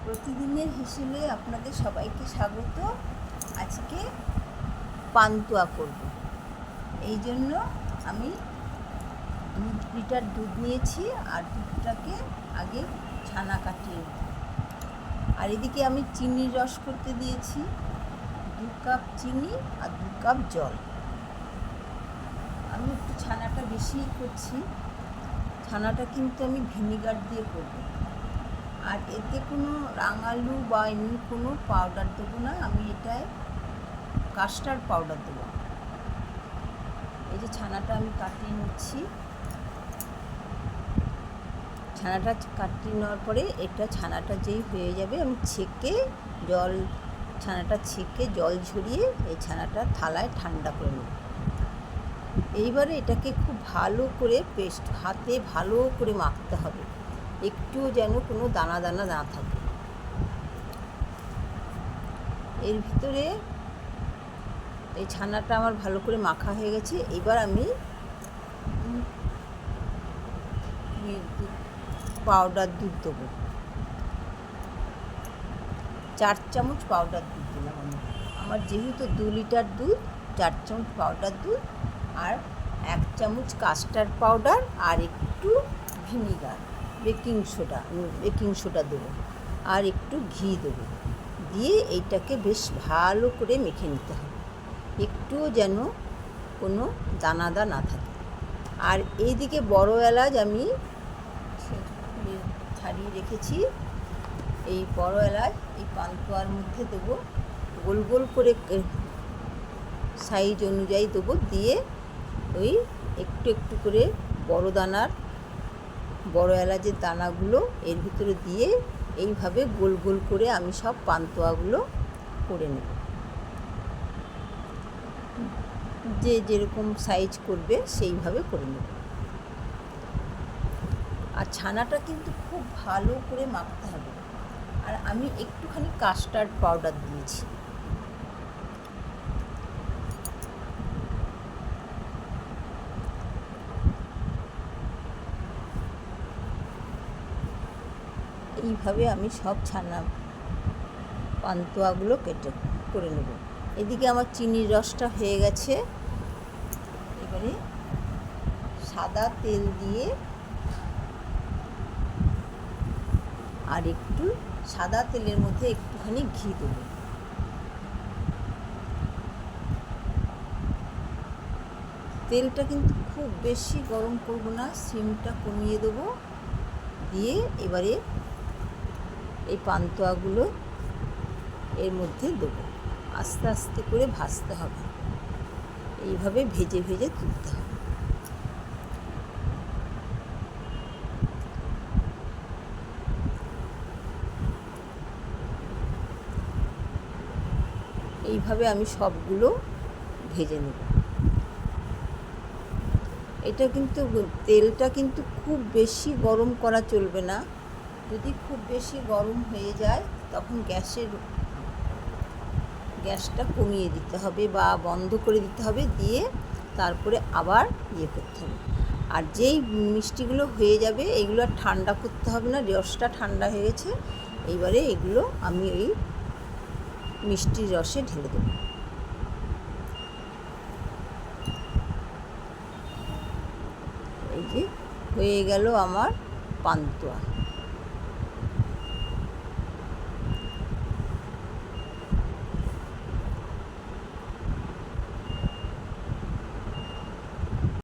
প্রতিদিনের হিসেবে আপনাদের সবাইকে স্বাগত। আজকে পান্তুয়া করব। এই জন্য আমি 2 লিটার দুধ নিয়েছি আর দুধটাকে আগে ছানা কাটিয়ে নেব। আর এদিকে আমি চিনির রস করতে দিয়েছি 2 কাপ চিনি আর 2 কাপ জল। আমি একটু ছানাটা বেশিই করছি। ছানাটা কিন্তু আমি ভিনিগার দিয়ে করব। আর এতে কোনো রাঙালু বা এমনি কোনো পাউডার দেবো না, আমি এটায় কাস্টার্ড পাউডার দেবো। এই যে ছানাটা আমি কাটিয়ে নিচ্ছি। ছানাটা কাটিয়ে নেওয়ার পরে ছানাটা যেই হয়ে যাবে আমি ছানাটা ছেঁকে জল ঝরিয়ে এই ছানাটা থালায় ঠান্ডা করে নেব। এইবারে এটাকে খুব ভালো করে হাতে ভালো করে মাখতে হবে, একটুও যেন কোনো দানা দানা না থাকে। এর ভিতরে এই ছানাটা আমার ভালো করে মাখা হয়ে গেছে। এবার আমি পাউডার দুধ দেবো। 4 চামচ পাউডার দুধ দিলাম আমার যেহেতু 2 লিটার দুধ, 4 চামচ পাউডার দুধ আর 1 চামচ কাস্টার্ড পাউডার আর একটু ভিনিগার, বেকিং সোডা দেবো আর একটু ঘি দেবো। দিয়ে এইটাকে বেশ ভালো করে মেখে নিতে হবে, একটুও যেন কোনো দানাদার না থাকে। আর এইদিকে বড় এলাচ আমি ছাড়িয়ে রেখেছি। এই বড় এলাচ এই পান্তুয়ার মধ্যে দেবো, গোল গোল করে সাইজ অনুযায়ী দেবো। দিয়ে ওই একটু একটু করে বড় এলাচের দানাগুলো এর ভিতরে দিয়ে এইভাবে গোল গোল করে আমি সব পান্তুয়াগুলো করে নেব। যেরকম সাইজ করবে সেইভাবে করে নেব। আর ছানাটা কিন্তু খুব ভালো করে মাখতে হবে। আর আমি একটুখানি কাস্টার্ড পাউডার দিয়েছি। এইভাবে আমি সব পান্তুয়াগুলো করে নেব। এদিকে আমার চিনির রসটা হয়ে গেছে। এবারে সাদা তেল দিয়ে আর একটু সাদা তেলের মধ্যে একটুখানি ঘি দেবো। তেলটা কিন্তু খুব বেশি গরম করব না, সিমটা কমিয়ে দেবো। দিয়ে এবারে এই পান্তুয়াগুলো এর মধ্যে দেবো। আস্তে আস্তে করে ভাজতে হবে, এইভাবে ভেজে ভেজে তুলতে হবে। এইভাবে আমি সবগুলো ভেজে নেব। তেলটা কিন্তু খুব বেশি গরম করা চলবে না। যদি খুব বেশি গরম হয়ে যায় তখন গ্যাসটা কমিয়ে দিতে হবে বা বন্ধ করে দিতে হবে। দিয়ে তারপরে আবার করতে হবে। আর যেই মিষ্টিগুলো হয়ে যাবে এগুলো আর ঠান্ডা করতে হবে না, রসটা ঠান্ডা হয়ে গেছে। এইবারে এগুলো আমি ওই মিষ্টির রসে ঢেলে দেবো। এই যে হয়ে গেল আমার পান্তুয়া।